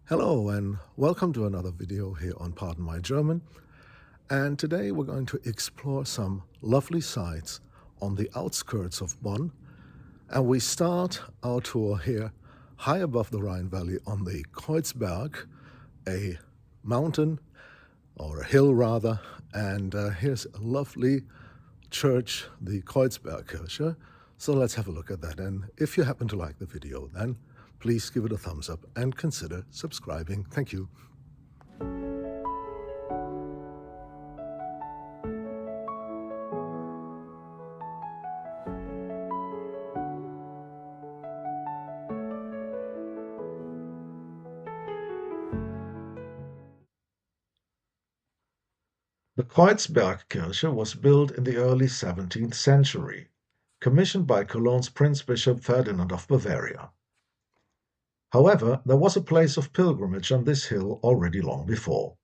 Hello and welcome to another video here on Pardon My German. And today we're going to explore some lovely sites on the outskirts of Bonn. And we start our tour here high above the Rhine Valley on the Kreuzberg, a mountain or a hill rather. And here's a lovely church, the Kreuzberg Church. So let's have a look at that. And if you happen to like the video, then please give it a thumbs up and consider subscribing. Thank you. The Kreuzberg Kirche was built in the early 17th century, commissioned by Cologne's Prince Bishop Ferdinand of Bavaria. However, there was a place of pilgrimage on this hill already long before.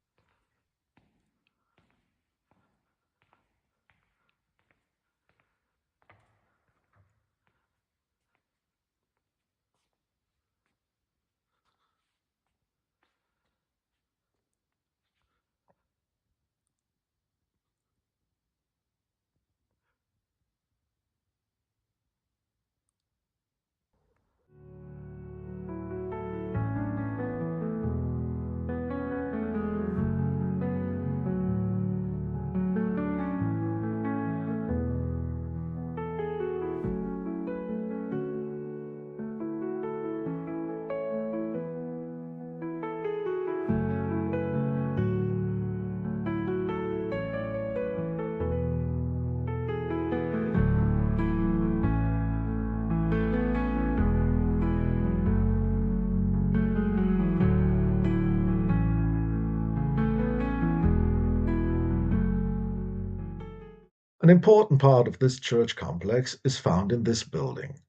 An important part of this church complex is found in this building.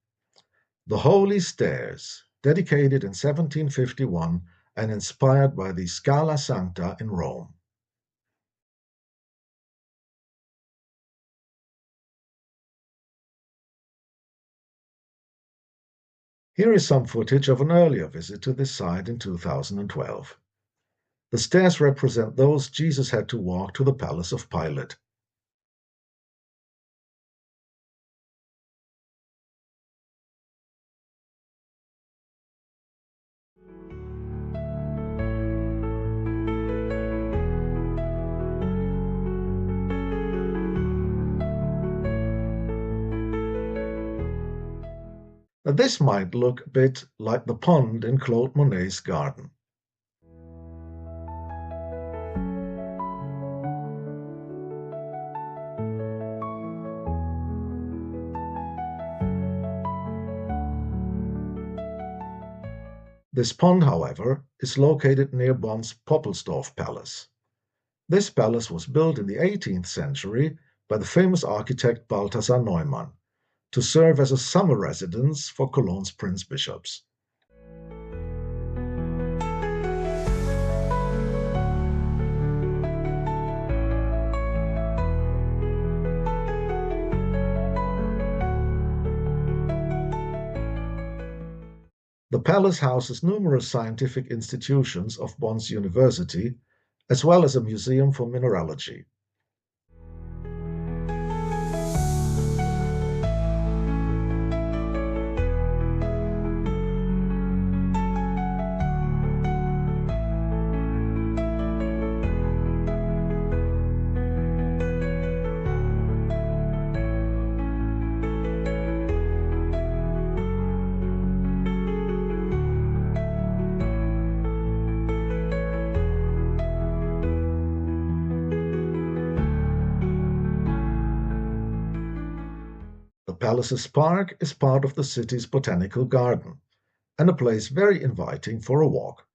The Holy Stairs, dedicated in 1751 and inspired by the Scala Sancta in Rome. Here is some footage of an earlier visit to this site in 2012. The stairs represent those Jesus had to walk to the palace of Pilate. Now, this might look a bit like the pond in Claude Monet's garden. This pond, however, is located near Bonn's Poppelsdorf Palace. This palace was built in the 18th century by the famous architect Balthasar Neumann to serve as a summer residence for Cologne's prince bishops. The palace houses numerous scientific institutions of Bonn's university, as well as a museum for mineralogy. The palace's park is part of the city's botanical garden, and a place very inviting for a walk.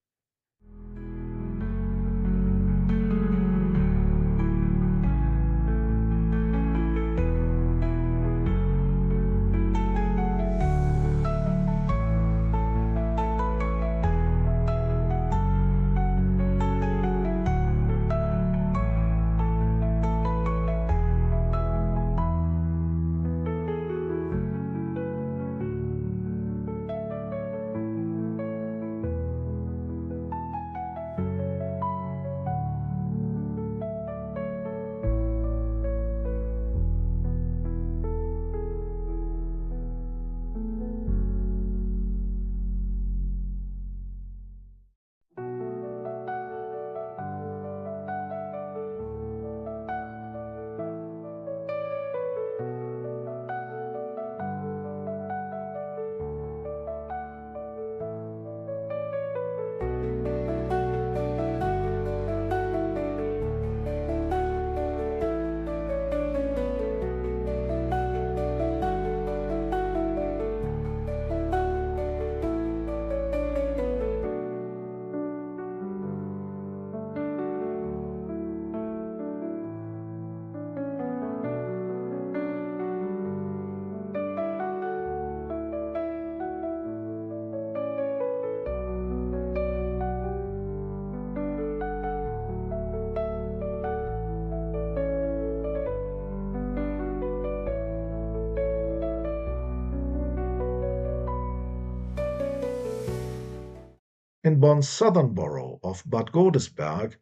In Bonn's southern borough of Bad Godesberg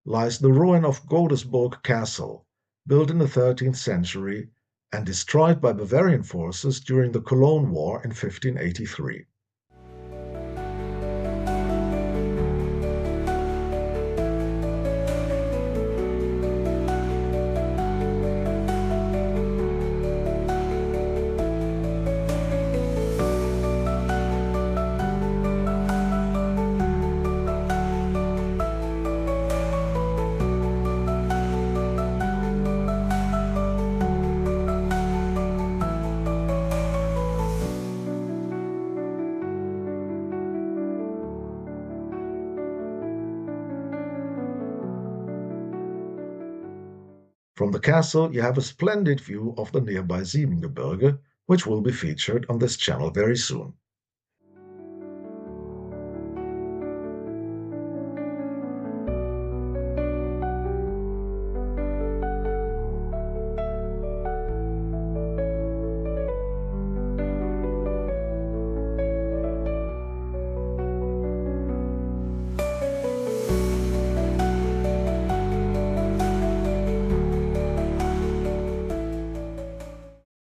lies the ruin of Godesburg Castle, built in the 13th century and destroyed by Bavarian forces during the Cologne War in 1583. From the castle you have a splendid view of the nearby Siebengebirge, which will be featured on this channel very soon.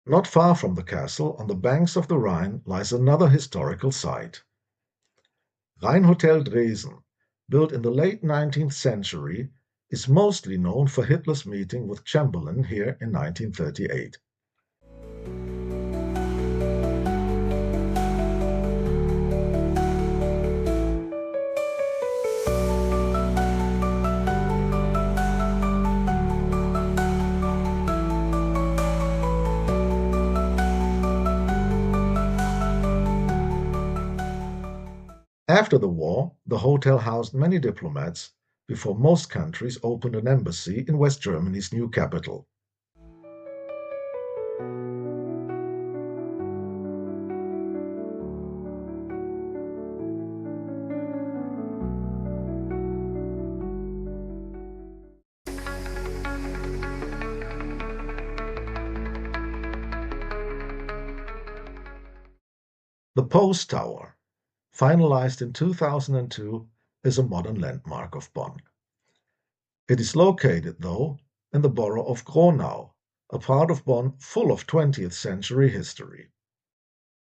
Not far from the castle, on the banks of the Rhine, lies another historical site. Rheinhotel Dreesen, built in the late 19th century, is mostly known for Hitler's meeting with Chamberlain here in 1938. After the war, the hotel housed many diplomats before most countries opened an embassy in West Germany's new capital. The Post Tower, finalized in 2002, is a modern landmark of Bonn. It is located, though, in the borough of Gronau, a part of Bonn full of 20th century history.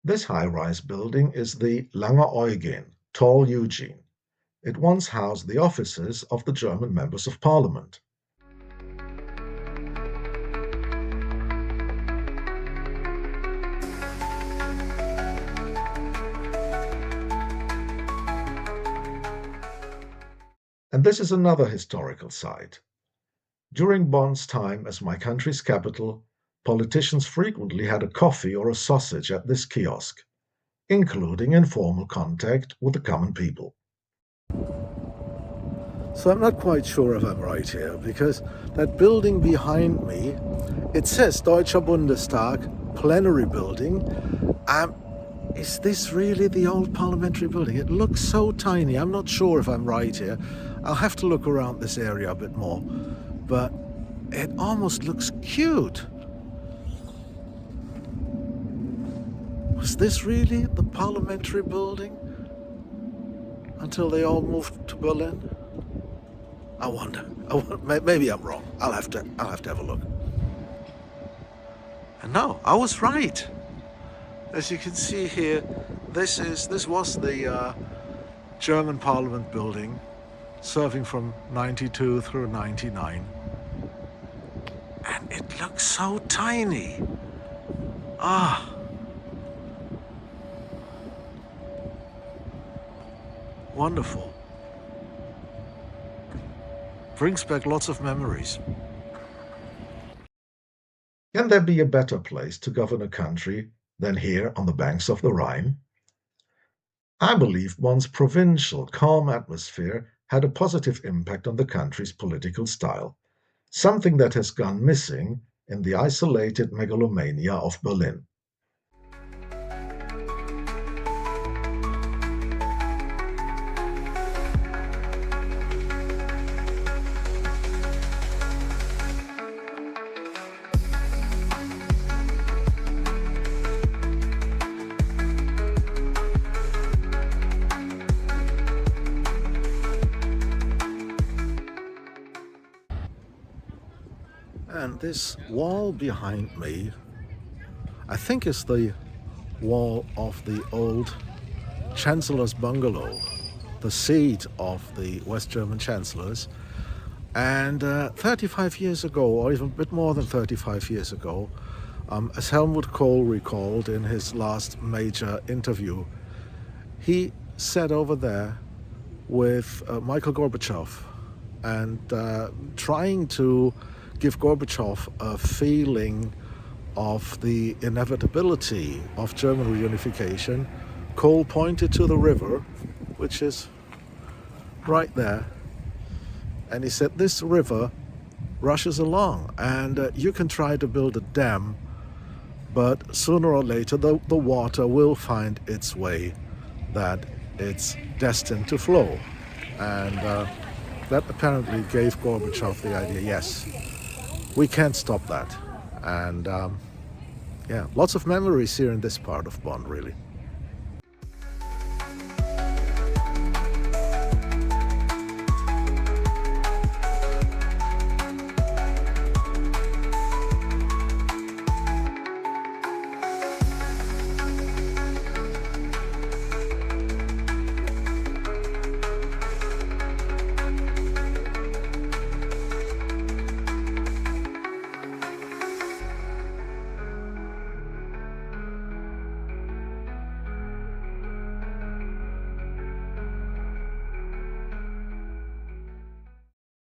This high-rise building is the Langer Eugen, Tall Eugene. It once housed the offices of the German members of parliament. And this is another historical site. During Bonn's time as my country's capital, politicians frequently had a coffee or a sausage at this kiosk, including informal contact with the common people. So I'm not quite sure if I'm right here, because that building behind me, it says Deutscher Bundestag, plenary building. Is this really the old parliamentary building? It looks so tiny. I'm not sure if I'm right here. I'll have to look around this area a bit more, but it almost looks cute. Was this really the parliamentary building until they all moved to Berlin? I wonder. Maybe I'm wrong. I'll have to have a look. And no, I was right. As you can see here, this was the German Parliament building, serving from 92 through 99. And it looks so tiny. Wonderful. Brings back lots of memories. Can there be a better place to govern a country than here on the banks of the Rhine? I believe Bonn's provincial, calm atmosphere had a positive impact on the country's political style, something that has gone missing in the isolated megalomania of Berlin. And this wall behind me, I think, is the wall of the old Chancellor's bungalow, the seat of the West German chancellors. And 35 years ago, or even a bit more than 35 years ago, as Helmut Kohl recalled in his last major interview, he sat over there with Michael Gorbachev and trying to give Gorbachev a feeling of the inevitability of German reunification. Kohl pointed to the river, which is right there, and he said, this river rushes along, and you can try to build a dam, but sooner or later the water will find its way, that it's destined to flow. And that apparently gave Gorbachev the idea, yes, we can't stop that. And yeah, lots of memories here in this part of Bonn, really.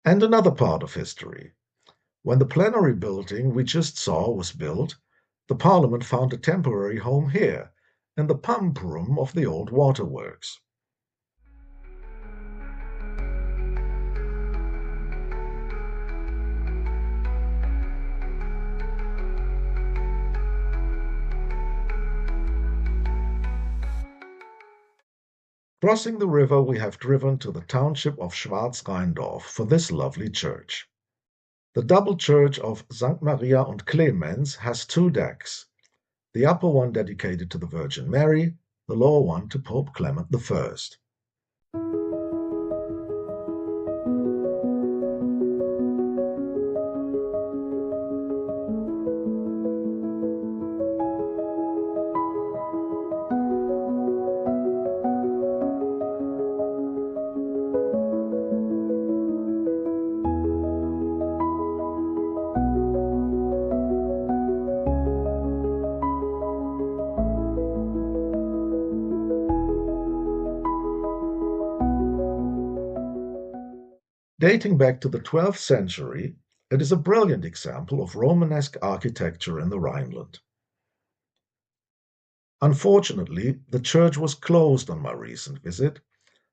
And another part of history. When the plenary building we just saw was built, the Parliament found a temporary home here, in the pump room of the old waterworks. Crossing the river, we have driven to the township of Schwarzrheindorf for this lovely church. The double church of St. Maria und Clemens has two decks, the upper one dedicated to the Virgin Mary, the lower one to Pope Clement I. Dating back to the 12th century, it is a brilliant example of Romanesque architecture in the Rhineland. Unfortunately, the church was closed on my recent visit,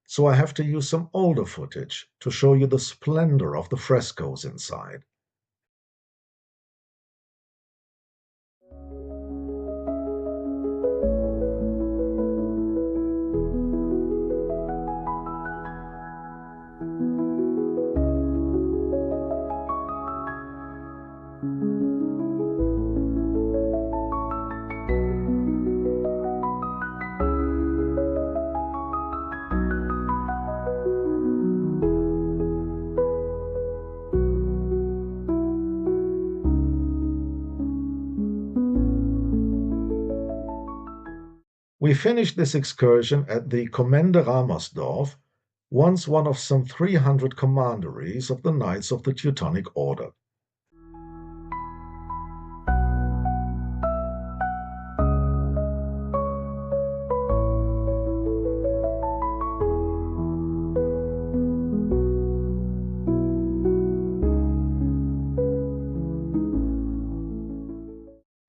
so I have to use some older footage to show you the splendor of the frescoes inside. We finished this excursion at the Commandery Ramersdorf, once one of some 300 commanderies of the Knights of the Teutonic Order.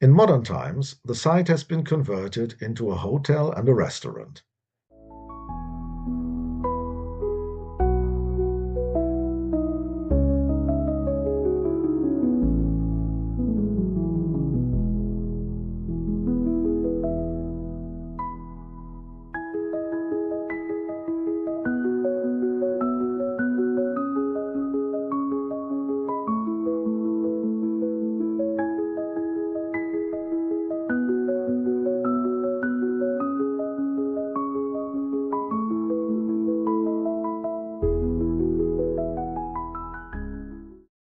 In modern times, the site has been converted into a hotel and a restaurant.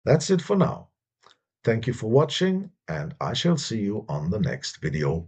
That's it for now. Thank you for watching, and I shall see you on the next video.